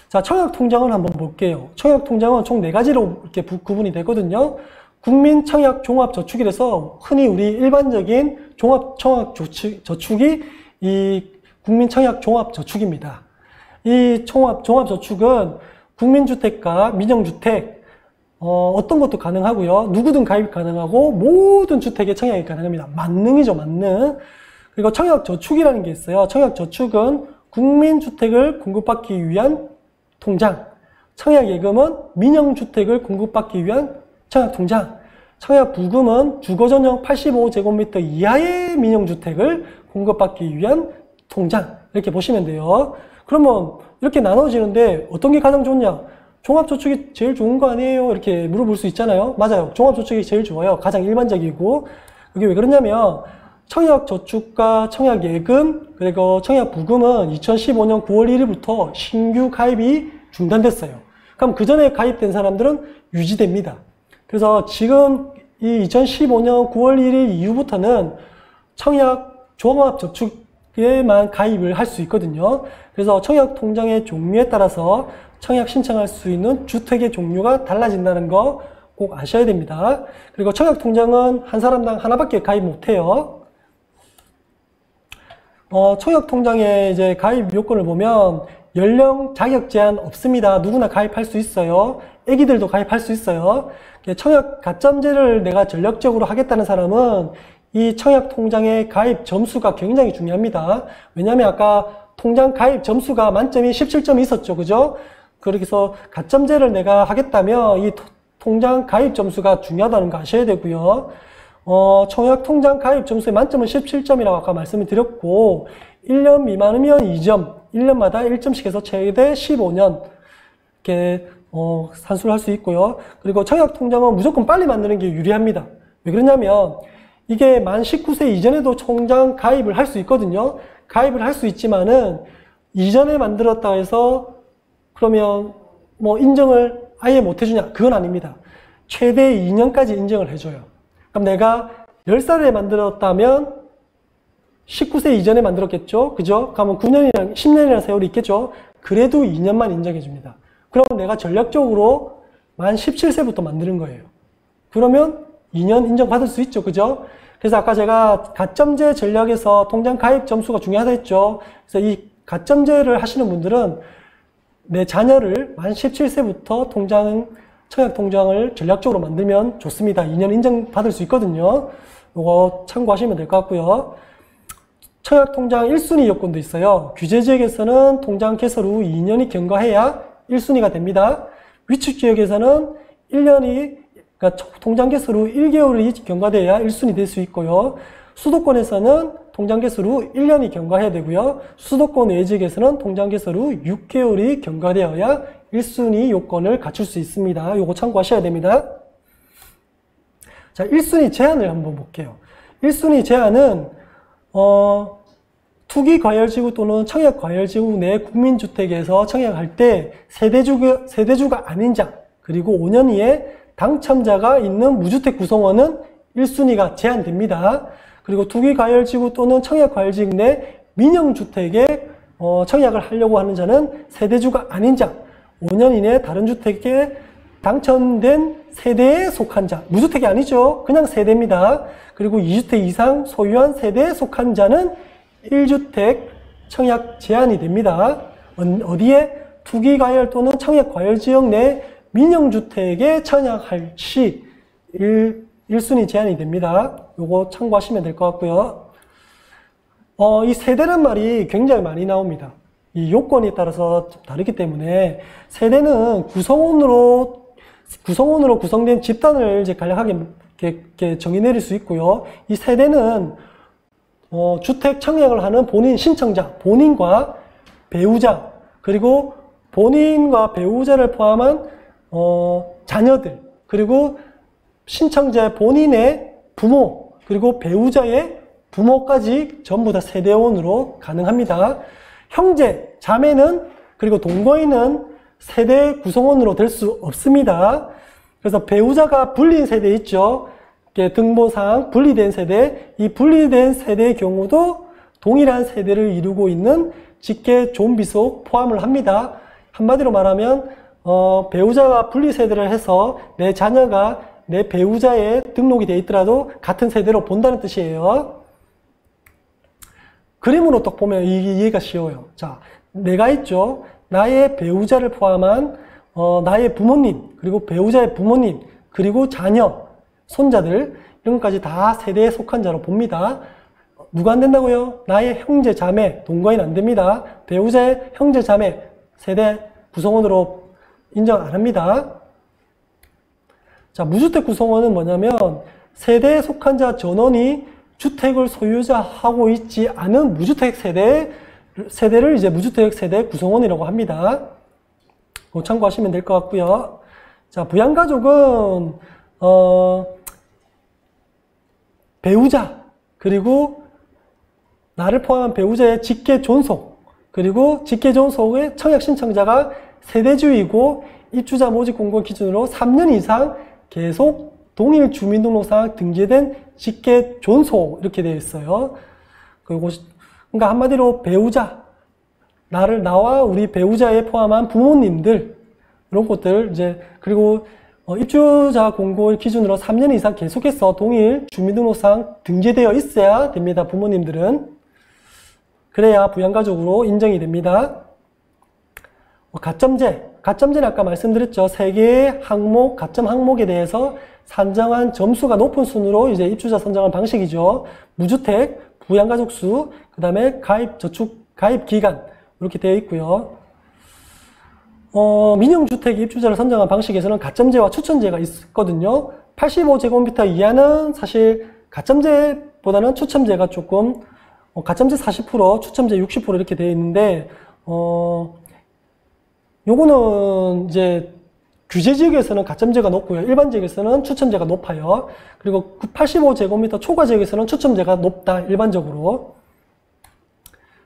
자, 청약통장을 한번 볼게요. 청약통장은 총 4가지로 이렇게 구분이 되거든요. 국민청약종합저축이라서 흔히 우리 일반적인 종합청약저축이 이 국민청약종합저축입니다. 이 종합저축은 국민주택과 민영주택 어떤 것도 가능하고요. 누구든 가입 가능하고 모든 주택에 청약이 가능합니다. 만능이죠, 만능. 그리고 청약저축이라는 게 있어요. 청약저축은 국민주택을 공급받기 위한 통장, 청약예금은 민영주택을 공급받기 위한 청약통장, 청약부금은 주거전용 85제곱미터 이하의 민영주택을 공급받기 위한 통장, 이렇게 보시면 돼요. 그러면 이렇게 나눠지는데 어떤 게 가장 좋냐? 종합저축이 제일 좋은 거 아니에요? 이렇게 물어볼 수 있잖아요. 맞아요. 종합저축이 제일 좋아요. 가장 일반적이고. 그게 왜 그러냐면 청약저축과 청약예금 그리고 청약부금은 2015년 9월 1일부터 신규 가입이 중단됐어요. 그럼 그 전에 가입된 사람들은 유지됩니다. 그래서 지금 이 2015년 9월 1일 이후부터는 청약 종합저축에만 가입을 할 수 있거든요. 그래서 청약통장의 종류에 따라서 청약 신청할 수 있는 주택의 종류가 달라진다는 거 꼭 아셔야 됩니다. 그리고 청약통장은 한 사람당 하나밖에 가입 못해요. 청약통장의 이제 가입 요건을 보면 연령 자격 제한 없습니다. 누구나 가입할 수 있어요. 애기들도 가입할 수 있어요. 청약 가점제를 내가 전략적으로 하겠다는 사람은 이 청약통장의 가입 점수가 굉장히 중요합니다. 왜냐하면 아까 통장 가입 점수가 만점이 17점이 있었죠. 그죠? 그래서 가점제를 내가 하겠다면 이 통장 가입 점수가 중요하다는 거 아셔야 되고요. 청약통장 가입 점수의 만점은 17점이라고 아까 말씀을 드렸고 1년 미만이면 2점, 1년마다 1점씩 해서 최대 15년 이렇게 산수를 할 수 있고요. 그리고 청약통장은 무조건 빨리 만드는 게 유리합니다. 왜 그러냐면 이게 만 19세 이전에도 통장 가입을 할 수 있거든요. 가입을 할 수 있지만은 이전에 만들었다 해서 그러면 뭐 인정을 아예 못 해주냐? 그건 아닙니다. 최대 2년까지 인정을 해줘요. 그럼 내가 10살에 만들었다면 19세 이전에 만들었겠죠? 그죠? 그러면 9년이나 10년이나 세월이 있겠죠? 그래도 2년만 인정해줍니다. 그럼 내가 전략적으로 만 17세부터 만드는 거예요. 그러면 2년 인정받을 수 있죠. 그죠? 그래서 아까 제가 가점제 전략에서 통장 가입 점수가 중요하다 했죠. 그래서 이 가점제를 하시는 분들은 내 자녀를 만 17세부터 청약통장을 전략적으로 만들면 좋습니다. 2년 인정받을 수 있거든요. 이거 참고하시면 될 것 같고요. 청약통장 1순위 요건도 있어요. 규제지역에서는 통장 개설 후 2년이 경과해야 1순위가 됩니다. 위축지역에서는 1년이, 그러니까 통장 개설 후 1개월이 경과돼야 1순위 될 수 있고요. 수도권에서는 통장 개설 후 1년이 경과해야 되고요. 수도권 외 지역에서는 통장 개설 후 6개월이 경과되어야 1순위 요건을 갖출 수 있습니다. 요거 참고하셔야 됩니다. 자, 1순위 제한을 한번 볼게요. 1순위 제한은 투기과열지구 또는 청약과열지구 내 국민주택에서 청약할 때 세대주가 아닌 자 그리고 5년 이에 당첨자가 있는 무주택 구성원은 1순위가 제한됩니다. 그리고 투기과열지구 또는 청약과열지구 내 민영주택에 청약을 하려고 하는 자는 세대주가 아닌 자 5년 이내 다른 주택에 당첨된 세대에 속한 자, 무주택이 아니죠. 그냥 세대입니다. 그리고 2주택 이상 소유한 세대에 속한 자는 1주택 청약 제한이 됩니다. 어디에? 투기과열 또는 청약과열지역 내 민영주택에 청약할 시 1순위 제한이 됩니다. 요거 참고하시면 될 것 같고요. 이 세대란 말이 굉장히 많이 나옵니다. 이 요건에 따라서 다르기 때문에 세대는 구성원으로 구성된 집단을 이제 간략하게 이렇게 정의 내릴 수 있고요. 이 세대는 주택 청약을 하는 본인 신청자, 본인과 배우자, 그리고 본인과 배우자를 포함한 자녀들, 그리고 신청자 본인의 부모, 그리고 배우자의 부모까지 전부 다 세대원으로 가능합니다. 형제, 자매는, 그리고 동거인은 세대 구성원으로 될 수 없습니다. 그래서 배우자가 분리된 세대 있죠. 등본상 분리된 세대, 이 분리된 세대의 경우도 동일한 세대를 이루고 있는 직계 존비속 포함을 합니다. 한마디로 말하면 배우자와 분리세대를 해서 내 자녀가 내 배우자에 등록이 되어 있더라도 같은 세대로 본다는 뜻이에요. 그림으로 딱 보면 이해가 쉬워요. 자, 내가 있죠. 나의 배우자를 포함한 나의 부모님, 그리고 배우자의 부모님, 그리고 자녀, 손자들 이런 것까지 다 세대에 속한 자로 봅니다. 누가 안 된다고요? 나의 형제, 자매, 동거인 안 됩니다. 배우자의 형제, 자매, 세대 구성원으로 인정 안 합니다. 자, 무주택 구성원은 뭐냐면 세대에 속한 자 전원이 주택을 소유자하고 있지 않은 무주택 세대를 이제 무주택 세대 구성원이라고 합니다. 참고하시면 될 것 같고요. 자, 부양가족은 배우자, 그리고 나를 포함한 배우자의 직계 존속, 그리고 직계 존속의 청약 신청자가 세대주이고 입주자 모집 공고 기준으로 3년 이상 계속 동일 주민등록상 등재된 직계 존속 이렇게 되어 있어요. 그리고 그러니까 한마디로 배우자, 나와 우리 배우자에 포함한 부모님들 이런 것들 이제 그리고 입주자 공고 기준으로 3년 이상 계속해서 동일 주민등록상 등재되어 있어야 됩니다. 부모님들은. 그래야 부양가족으로 인정이 됩니다. 가점제는 아까 말씀드렸죠. 3개의 항목, 가점 항목에 대해서 산정한 점수가 높은 순으로 이제 입주자 선정한 방식이죠. 무주택, 부양가족 수, 그 다음에 가입 기간 이렇게 되어 있고요. 민영주택 입주자를 선정한 방식에서는 가점제와 추천제가 있거든요. 85제곱미터 이하는 사실 가점제보다는 추첨제가 조금 가점제 40%, 추첨제 60% 이렇게 되어 있는데 요거는 이제 규제 지역에서는 가점제가 높고요. 일반 지역에서는 추첨제가 높아요. 그리고 85제곱미터 초과 지역에서는 추첨제가 높다, 일반적으로.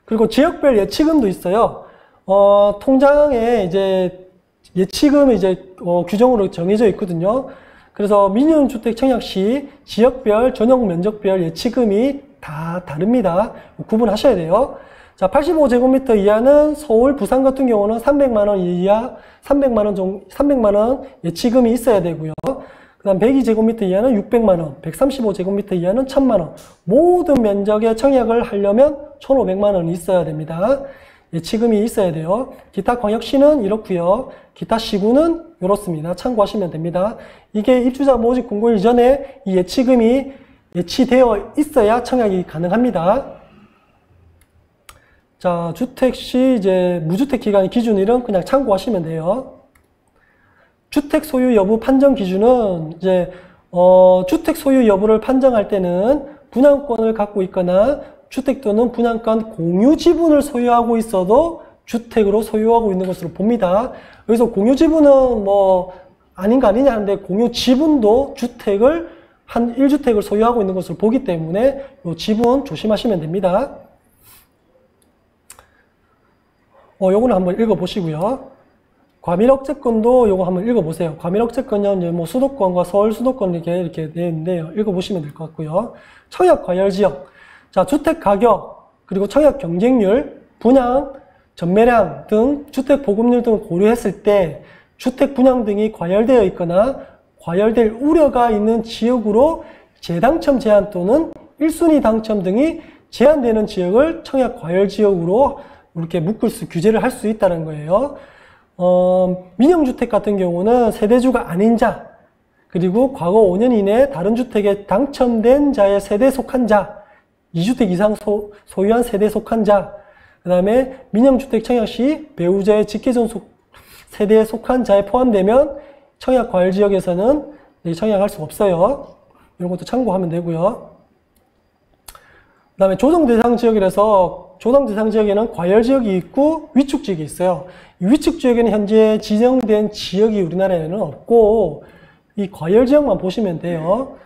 그리고 지역별 예치금도 있어요. 통장에 이제 예치금이 이제 규정으로 정해져 있거든요. 그래서 민영주택 청약 시 지역별, 전용 면적별 예치금이 다 다릅니다. 구분하셔야 돼요. 자, 85제곱미터 이하는 서울, 부산 같은 경우는 300만원 이하, 300만원 예치금이 있어야 되고요. 그 다음 102제곱미터 이하는 600만원, 135제곱미터 이하는 1000만원. 모든 면적의 청약을 하려면 1500만원이 있어야 됩니다. 예치금이 있어야 돼요. 기타 광역시는 이렇고요. 기타 시구는 이렇습니다. 참고하시면 됩니다. 이게 입주자 모집 공고 이전에 이 예치금이 예치되어 있어야 청약이 가능합니다. 자, 주택 시 이제 무주택 기간의 기준일은 그냥 참고하시면 돼요. 주택 소유 여부 판정 기준은 이제 주택 소유 여부를 판정할 때는 분양권을 갖고 있거나 주택 또는 분양권 공유 지분을 소유하고 있어도 주택으로 소유하고 있는 것으로 봅니다. 여기서 공유 지분은 뭐 아닌 거 아니냐 하는데 공유 지분도 주택을 한 1주택을 소유하고 있는 것으로 보기 때문에 이 지분 조심하시면 됩니다. 요거는 한번 읽어보시고요. 과밀억제권도 요거 한번 읽어보세요. 과밀억제권은 이제 뭐 수도권과 서울 수도권 이렇게 되어 있는데요. 읽어보시면 될 것 같고요. 청약 과열지역. 자, 주택 가격, 그리고 청약 경쟁률, 분양, 전매량 등 주택 보급률 등을 고려했을 때 주택 분양 등이 과열되어 있거나 과열될 우려가 있는 지역으로 재당첨 제한 또는 1순위 당첨 등이 제한되는 지역을 청약 과열지역으로 이렇게 규제를 할 수 있다는 거예요. 민영주택 같은 경우는 세대주가 아닌 자, 그리고 과거 5년 이내에 다른 주택에 당첨된 자의 세대에 속한 자, 2주택 이상 소유한 세대에 속한 자, 그 다음에 민영주택 청약 시 배우자의 직계존속 세대에 속한 자에 포함되면 청약 과열지역에서는 청약할 수 없어요. 이런 것도 참고하면 되고요. 그 다음에 조정대상 지역이라서 조정대상 지역에는 과열지역이 있고 위축지역이 있어요. 이 위축지역에는 현재 지정된 지역이 우리나라에는 없고 이 과열지역만 보시면 돼요.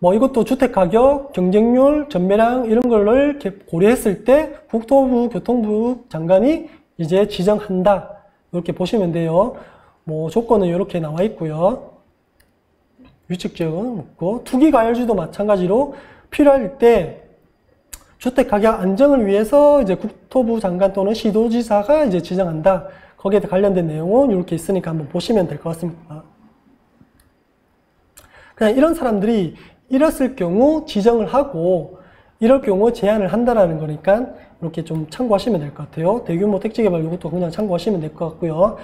뭐 이것도 주택가격, 경쟁률, 전매량 이런 거를 고려했을 때 국토부, 교통부 장관이 이제 지정한다. 이렇게 보시면 돼요. 뭐 조건은 이렇게 나와 있고요. 위축지역은 없고 투기과열지도 마찬가지로 필요할 때 주택가격 안정을 위해서 이제 국토부 장관 또는 시도지사가 이제 지정한다. 거기에 관련된 내용은 이렇게 있으니까 한번 보시면 될 것 같습니다. 그냥 이런 사람들이 이랬을 경우 지정을 하고 이럴 경우 제한을 한다라는 거니까 이렇게 좀 참고하시면 될 것 같아요. 대규모 택지 개발 이것도 그냥 참고하시면 될 것 같고요.